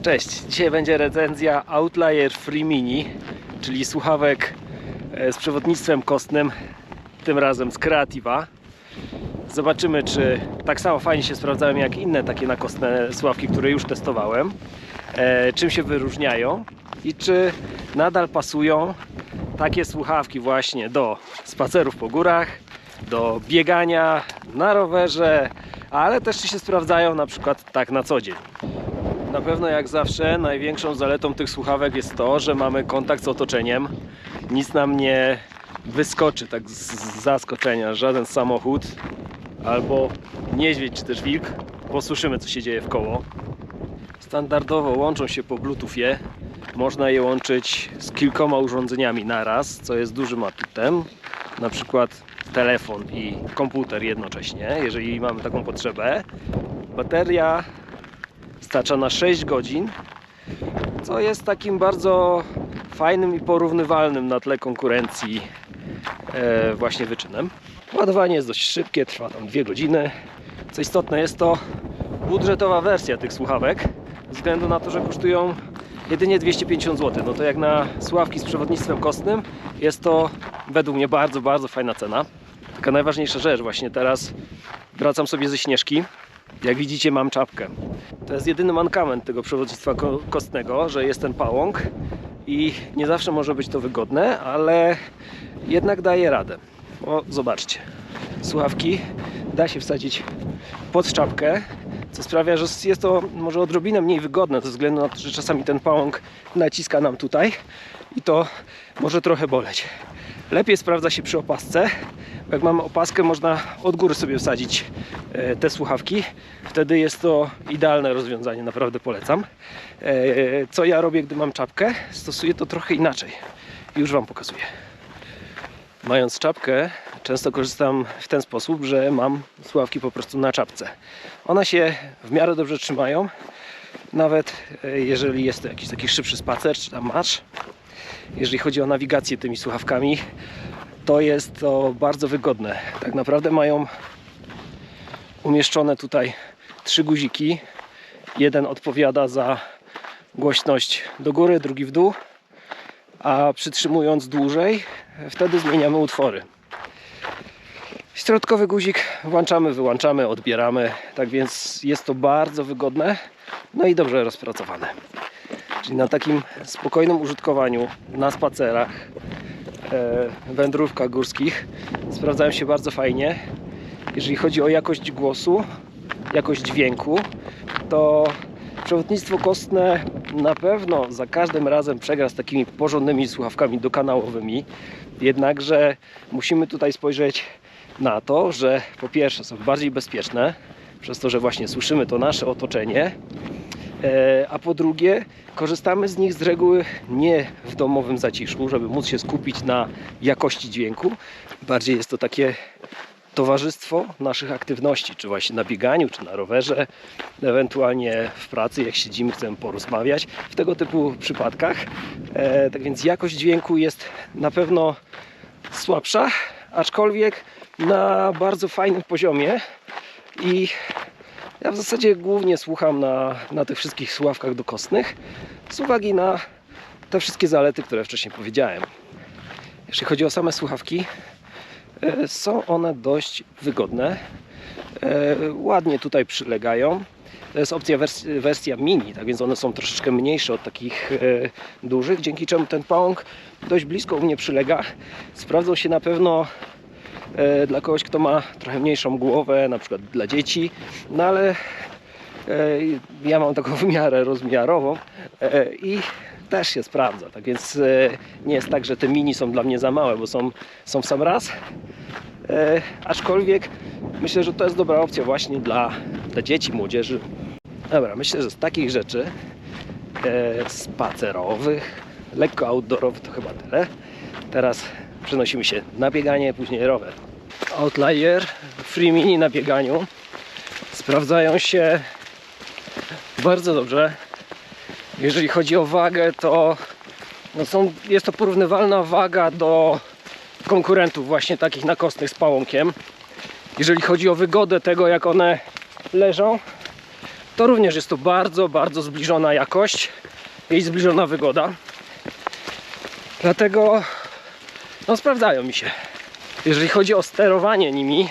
Cześć, dzisiaj będzie recenzja Outlier Free Mini, czyli słuchawek z przewodnictwem kostnym, tym razem z Creativa. Zobaczymy, czy tak samo fajnie się sprawdzają jak inne takie nakostne słuchawki, które już testowałem, czym się wyróżniają i czy nadal pasują takie słuchawki właśnie do spacerów po górach, do biegania na rowerze, ale też czy się sprawdzają na przykład tak na co dzień. Na pewno jak zawsze największą zaletą tych słuchawek jest to, że mamy kontakt z otoczeniem. Nic nam nie wyskoczy tak z zaskoczenia, żaden samochód albo niedźwiedź czy też wilk. Posłyszymy, co się dzieje wkoło. Standardowo łączą się po Bluetoothie. Można je łączyć z kilkoma urządzeniami naraz, co jest dużym atutem. Na przykład telefon i komputer jednocześnie, jeżeli mamy taką potrzebę. Bateria starcza na 6 godzin, co jest takim bardzo fajnym i porównywalnym na tle konkurencji właśnie wyczynem. Ładowanie jest dość szybkie, trwa tam 2 godziny. Co istotne, jest to budżetowa wersja tych słuchawek, ze względu na to, że kosztują jedynie 250 zł. No to jak na słuchawki z przewodnictwem kostnym jest to według mnie bardzo, bardzo fajna cena. Taka najważniejsza rzecz, właśnie teraz wracam sobie ze Śnieżki. Jak widzicie, mam czapkę. To jest jedyny mankament tego przewodnictwa kostnego, że jest ten pałąk i nie zawsze może być to wygodne, ale jednak daje radę. O, zobaczcie. Słuchawki da się wsadzić pod czapkę, co sprawia, że jest to może odrobinę mniej wygodne, ze względu na to, że czasami ten pałąk naciska nam tutaj i to może trochę boleć. Lepiej sprawdza się przy opasce. Jak mamy opaskę, można od góry sobie wsadzić te słuchawki. Wtedy jest to idealne rozwiązanie, naprawdę polecam. Co ja robię, gdy mam czapkę? Stosuję to trochę inaczej. Już Wam pokazuję. Mając czapkę, często korzystam w ten sposób, że mam słuchawki po prostu na czapce. One się w miarę dobrze trzymają, nawet jeżeli jest to jakiś taki szybszy spacer czy tam marsz. Jeżeli chodzi o nawigację tymi słuchawkami, to jest to bardzo wygodne. Tak naprawdę mają umieszczone tutaj 3 guziki. Jeden odpowiada za głośność do góry, drugi w dół, a przytrzymując dłużej, wtedy zmieniamy utwory. Środkowy guzik włączamy, wyłączamy, odbieramy, tak więc jest to bardzo wygodne, no i dobrze rozpracowane. Czyli na takim spokojnym użytkowaniu, na spacerach, wędrówkach górskich sprawdzają się bardzo fajnie. Jeżeli chodzi o jakość głosu, jakość dźwięku, to przewodnictwo kostne na pewno za każdym razem przegra z takimi porządnymi słuchawkami dokanałowymi. Jednakże musimy tutaj spojrzeć na to, że po pierwsze są bardziej bezpieczne, przez to, że właśnie słyszymy to nasze otoczenie, a po drugie korzystamy z nich z reguły nie w domowym zaciszu, żeby móc się skupić na jakości dźwięku. Bardziej jest to takie towarzystwo naszych aktywności, czy właśnie na bieganiu, czy na rowerze, ewentualnie w pracy, jak siedzimy, chcemy porozmawiać, w tego typu przypadkach. Tak więc jakość dźwięku jest na pewno słabsza, aczkolwiek na bardzo fajnym poziomie i ja w zasadzie głównie słucham na tych wszystkich słuchawkach dokostnych z uwagi na te wszystkie zalety, które wcześniej powiedziałem. Jeśli chodzi o same słuchawki, są one dość wygodne, ładnie tutaj przylegają. To jest opcja wersja mini, tak więc one są troszeczkę mniejsze od takich dużych, dzięki czemu ten pałąk dość blisko u mnie przylega. Sprawdzą się na pewno dla kogoś, kto ma trochę mniejszą głowę, na przykład dla dzieci, no ale ja mam taką w miarę rozmiarową i też się sprawdza, tak więc nie jest tak, że te mini są dla mnie za małe, bo są w sam raz, aczkolwiek myślę, że to jest dobra opcja właśnie dla dzieci, młodzieży. Dobra, myślę, że z takich rzeczy spacerowych, lekko outdoorowych to chyba tyle. Teraz przenosimy się na bieganie, później rower. Outlier Free Mini na bieganiu sprawdzają się bardzo dobrze. Jeżeli chodzi o wagę, to jest to porównywalna waga do konkurentów właśnie takich nakostnych z pałąkiem. Jeżeli chodzi o wygodę tego, jak one leżą, to również jest to bardzo, bardzo zbliżona jakość i zbliżona wygoda. Dlatego no, sprawdzają mi się. Jeżeli chodzi o sterowanie nimi,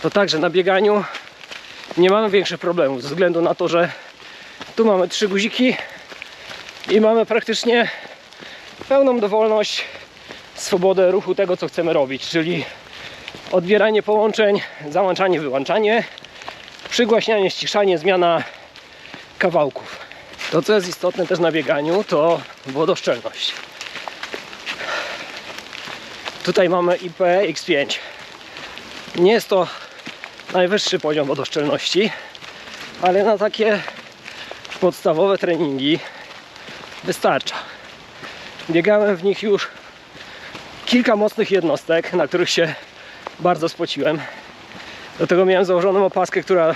to także na bieganiu nie mamy większych problemów, ze względu na to, że tu mamy 3 guziki i mamy praktycznie pełną dowolność, swobodę ruchu tego, co chcemy robić, czyli odbieranie połączeń, załączanie, wyłączanie, przygłaśnianie, ściszanie, zmiana kawałków. To, co jest istotne też na bieganiu, to wodoszczelność. Tutaj mamy IPX5. Nie jest to najwyższy poziom wodoszczelności, ale na takie podstawowe treningi wystarcza. Biegałem w nich już kilka mocnych jednostek, na których się bardzo spociłem. Do tego miałem założoną opaskę, która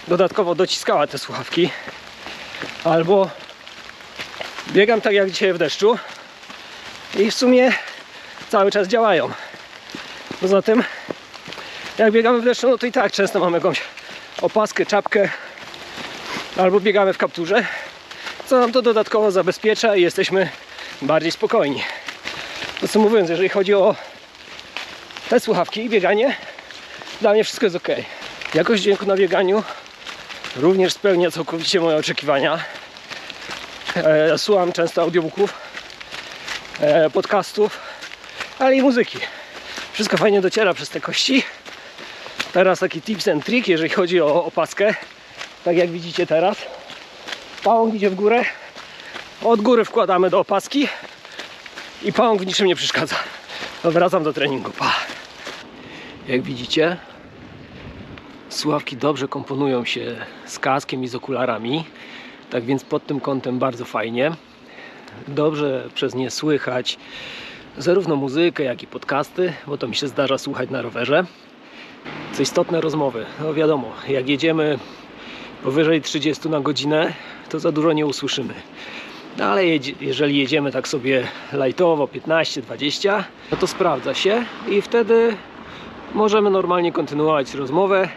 dodatkowo dociskała te słuchawki. Albo biegam tak jak dzisiaj w deszczu i w sumie cały czas działają. Poza tym, jak biegamy w deszczu, no to i tak często mamy jakąś opaskę, czapkę, albo biegamy w kapturze, co nam to dodatkowo zabezpiecza i jesteśmy bardziej spokojni. Podsumowując, jeżeli chodzi o te słuchawki i bieganie, dla mnie wszystko jest ok. Jakość dźwięku na bieganiu również spełnia całkowicie moje oczekiwania. Słucham często audiobooków, podcastów, ale i muzyki. Wszystko fajnie dociera przez te kości. Teraz taki tips and trick, jeżeli chodzi o opaskę. Tak jak widzicie teraz. Pałąk idzie w górę. Od góry wkładamy do opaski i pałąk w niczym nie przeszkadza. To wracam do treningu. Pa. Jak widzicie, słuchawki dobrze komponują się z kaskiem i z okularami. Tak więc pod tym kątem bardzo fajnie. Dobrze przez nie słychać zarówno muzykę, jak i podcasty, bo to mi się zdarza słuchać na rowerze. Co istotne, rozmowy. No wiadomo, jak jedziemy powyżej 30 na godzinę, to za dużo nie usłyszymy. No ale jeżeli jedziemy tak sobie lightowo 15-20, no to sprawdza się i wtedy możemy normalnie kontynuować rozmowę.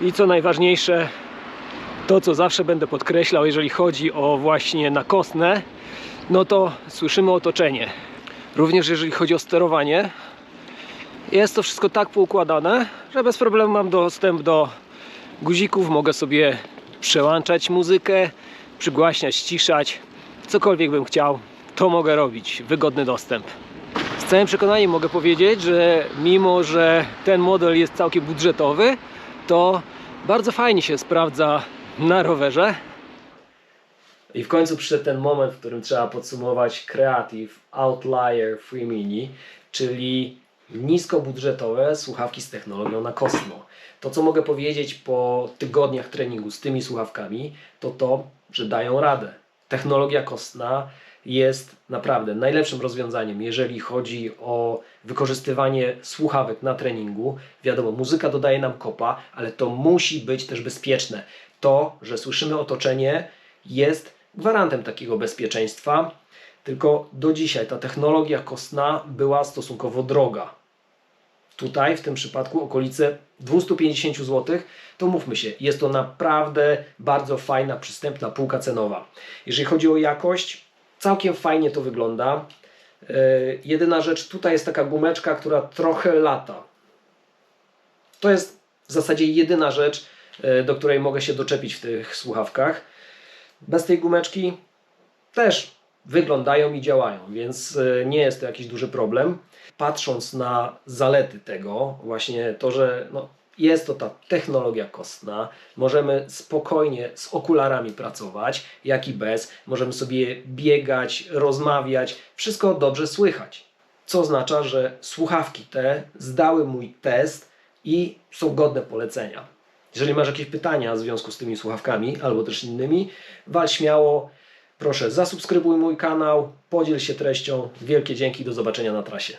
I co najważniejsze, to co zawsze będę podkreślał, jeżeli chodzi o właśnie nakosne, no to słyszymy otoczenie. Również jeżeli chodzi o sterowanie, jest to wszystko tak poukładane, że bez problemu mam dostęp do guzików, mogę sobie przełączać muzykę, przygłaśniać, ściszać, cokolwiek bym chciał, to mogę robić, wygodny dostęp. Z całym przekonaniem mogę powiedzieć, że mimo, że ten model jest całkiem budżetowy, to bardzo fajnie się sprawdza na rowerze. I w końcu przyszedł ten moment, w którym trzeba podsumować Creative Outlier Free Mini, czyli niskobudżetowe słuchawki z technologią nakosną. To, co mogę powiedzieć po tygodniach treningu z tymi słuchawkami, to, że dają radę. Technologia kostna jest naprawdę najlepszym rozwiązaniem, jeżeli chodzi o wykorzystywanie słuchawek na treningu. Wiadomo, muzyka dodaje nam kopa, ale to musi być też bezpieczne. To, że słyszymy otoczenie, jest gwarantem takiego bezpieczeństwa. Tylko do dzisiaj ta technologia kostna była stosunkowo droga. Tutaj w tym przypadku okolice 250 zł, to mówmy się, jest to naprawdę bardzo fajna, przystępna półka cenowa. Jeżeli chodzi o jakość, całkiem fajnie to wygląda. Jedyna rzecz, tutaj jest taka gumeczka, która trochę lata. To jest w zasadzie jedyna rzecz, do której mogę się doczepić w tych słuchawkach. Bez tej gumeczki też wyglądają i działają, więc nie jest to jakiś duży problem. Patrząc na zalety tego, właśnie to, że jest to ta technologia kostna, możemy spokojnie z okularami pracować, jak i bez, możemy sobie biegać, rozmawiać, wszystko dobrze słychać. Co oznacza, że słuchawki te zdały mój test i są godne polecenia. Jeżeli masz jakieś pytania w związku z tymi słuchawkami albo też innymi, wal śmiało. Proszę, zasubskrybuj mój kanał, podziel się treścią. Wielkie dzięki, do zobaczenia na trasie.